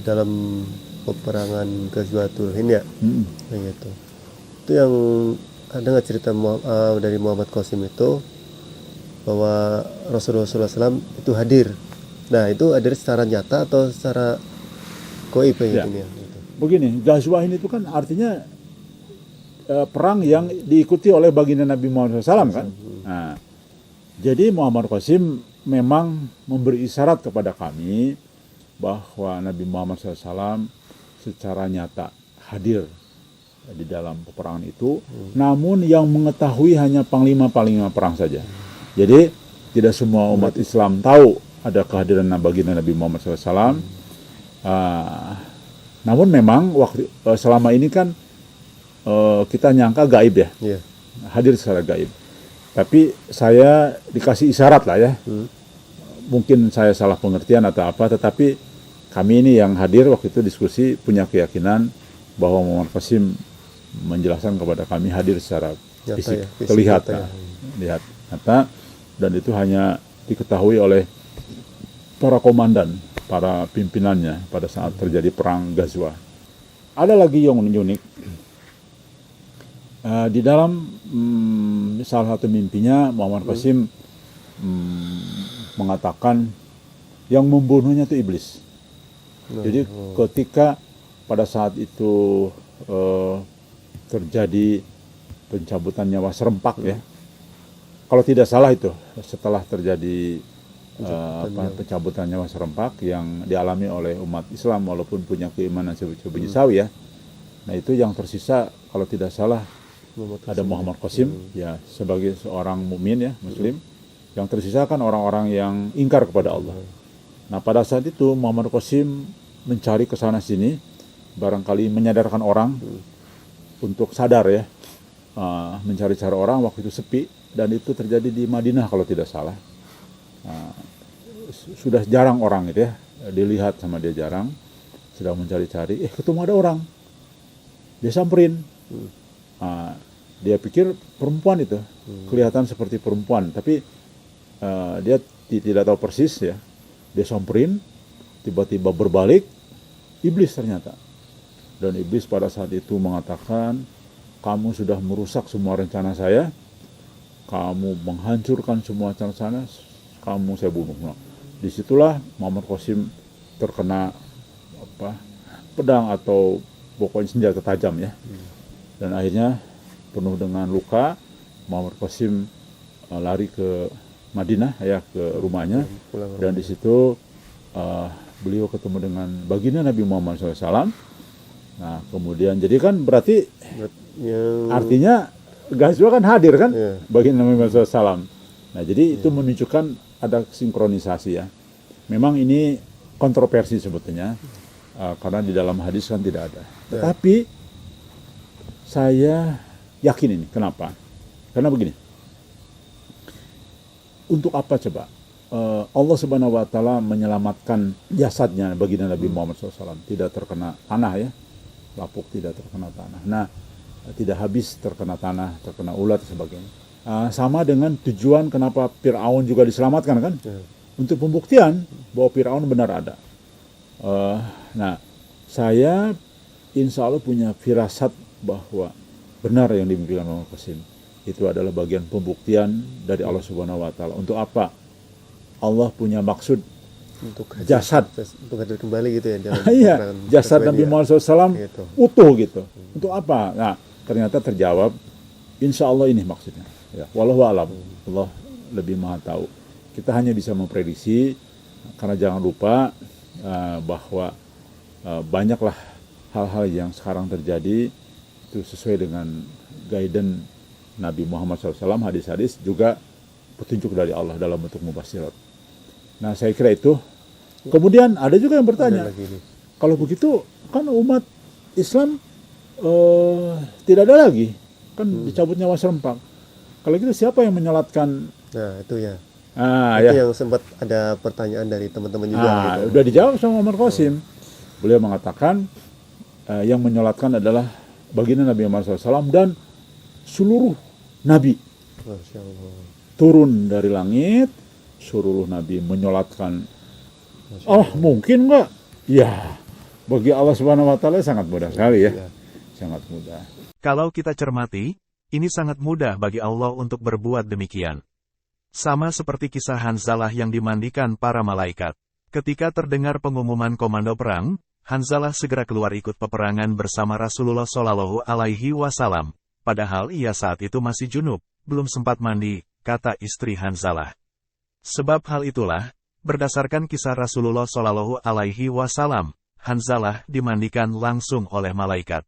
dalam peperangan Ghazwatul Hind ya, kayak gitu. Itu yang ada nggak cerita dari Muhammad Qasim itu bahwa Rasulullah SAW itu hadir. Nah itu hadir secara nyata atau secara goib kayak gitu ya? Gitu. Begini, Ghazwah ini itu kan artinya perang yang diikuti oleh baginda Nabi Muhammad SAW kan. Nah, jadi Muhammad Qasim memang memberi isyarat kepada kami bahwa Nabi Muhammad SAW secara nyata hadir di dalam peperangan itu, namun yang mengetahui hanya panglima-panglima perang saja. Jadi tidak semua umat Islam tahu ada kehadiran baginda Nabi Muhammad SAW. Namun memang waktu selama ini kan kita nyangka gaib ya, hadir secara gaib. Tapi saya dikasih isyarat lah ya. Mungkin saya salah pengertian atau apa, tetapi kami ini yang hadir waktu itu diskusi punya keyakinan bahwa Muhammad Qasim menjelaskan kepada kami hadir secara fisik, terlihat, lihat nyata, dan itu hanya diketahui oleh para komandan, para pimpinannya pada saat terjadi perang Ghazwah. Ada lagi yang unik. Di dalam salah satu mimpinya Muhammad Qasim mengatakan yang membunuhnya itu iblis. Jadi ketika pada saat itu terjadi pencabutan nyawa serempak ya, kalau tidak salah itu setelah terjadi pencabutan nyawa serempak yang dialami oleh umat Islam walaupun punya keimanan sebiji sawi ya. Nah itu yang tersisa kalau tidak salah ada Muhammad Qasim ya sebagai seorang mukmin ya muslim, yang tersisa kan orang-orang yang ingkar kepada Allah. Nah pada saat itu Muhammad Qasim mencari ke sana sini, barangkali menyadarkan orang untuk sadar ya, mencari-cari orang. Waktu itu sepi dan itu terjadi di Madinah kalau tidak salah. Sudah jarang orang itu ya, dilihat sama dia jarang, sedang mencari-cari, ketemu ada orang, dia samperin. Dia pikir perempuan itu, kelihatan seperti perempuan, tapi dia tidak tahu persis ya. Dia samperin, tiba-tiba berbalik, iblis ternyata. Dan iblis pada saat itu mengatakan, kamu sudah merusak semua rencana saya, kamu menghancurkan semua rencana, kamu saya bunuh. Nah, disitulah Muhammad Qasim terkena pedang atau pokoknya senjata tajam ya. Dan akhirnya penuh dengan luka, Muhammad Qasim lari ke Madinah ya, ke rumahnya, dan di situ beliau ketemu dengan baginda Nabi Muhammad SAW. Nah kemudian jadi kan berarti artinya Ghazwah kan hadir kan baginda Nabi Muhammad SAW. Nah jadi itu menunjukkan ada sinkronisasi ya. Memang ini kontroversi sebetulnya karena di dalam hadis kan tidak ada. Tetapi saya yakin ini. Kenapa? Karena begini. Untuk apa coba? Allah Subhanahu wa Ta'ala menyelamatkan jasadnya baginda Nabi Muhammad SAW. Tidak terkena tanah ya. Lapuk tidak terkena tanah. Nah, tidak habis terkena tanah, terkena ulat dan sebagainya. Sama dengan tujuan kenapa Fir'aun juga diselamatkan kan? Untuk pembuktian bahwa Fir'aun benar ada. Nah, saya insya Allah punya firasat bahwa benar yang dimimpikan Muhammad Qasim. Itu adalah bagian pembuktian dari Allah Subhanahu wa Ta'ala. Untuk apa? Allah punya maksud untuk jasad, untuk hadir kembali gitu ya. Iya, jasad Nabi Muhammad SAW gitu. Utuh gitu. Untuk apa? Nah, ternyata terjawab. Insya Allah ini maksudnya. Ya, wallahu a'lam. Allah lebih maha tahu. Kita hanya bisa memprediksi, karena jangan lupa bahwa banyaklah hal-hal yang sekarang terjadi itu sesuai dengan guidance Nabi Muhammad SAW, hadis-hadis juga petunjuk dari Allah dalam bentuk mubasyirat. Nah saya kira itu. Kemudian ada juga yang bertanya, kalau begitu kan umat Islam tidak ada lagi, kan dicabut nyawa serempak. Kalau gitu siapa yang menyolatkan? Nah itu ya. Itu yang sempat ada pertanyaan dari teman-teman juga. Udah dijawab sama Muhammad Qasim. Beliau mengatakan yang menyolatkan adalah baginda Nabi Muhammad SAW dan seluruh Nabi. Masya Allah. Turun dari langit, seluruh Nabi menyolatkan. Mungkin enggak? Ya, bagi Allah Subhanahu wa taala sangat mudah sekali ya. Ya. Sangat mudah. Kalau kita cermati, ini sangat mudah bagi Allah untuk berbuat demikian. Sama seperti kisah Hanzalah yang dimandikan para malaikat. Ketika terdengar pengumuman komando perang, Hanzalah segera keluar ikut peperangan bersama Rasulullah Shallallahu Alaihi Wasallam. Padahal ia saat itu masih junub, belum sempat mandi, kata istri Hanzalah. Sebab hal itulah, berdasarkan kisah Rasulullah Shallallahu Alaihi Wasallam, Hanzalah dimandikan langsung oleh malaikat.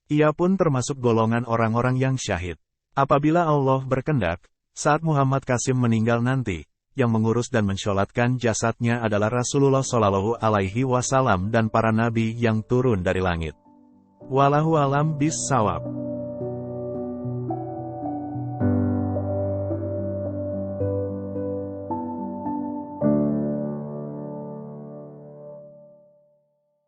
Ia pun termasuk golongan orang-orang yang syahid. Apabila Allah berkehendak, saat Muhammad Qasim meninggal nanti, yang mengurus dan mensolatkan jasadnya adalah Rasulullah Shallallahu Alaihi Wasallam dan para nabi yang turun dari langit. Wallahu alam bis shawab.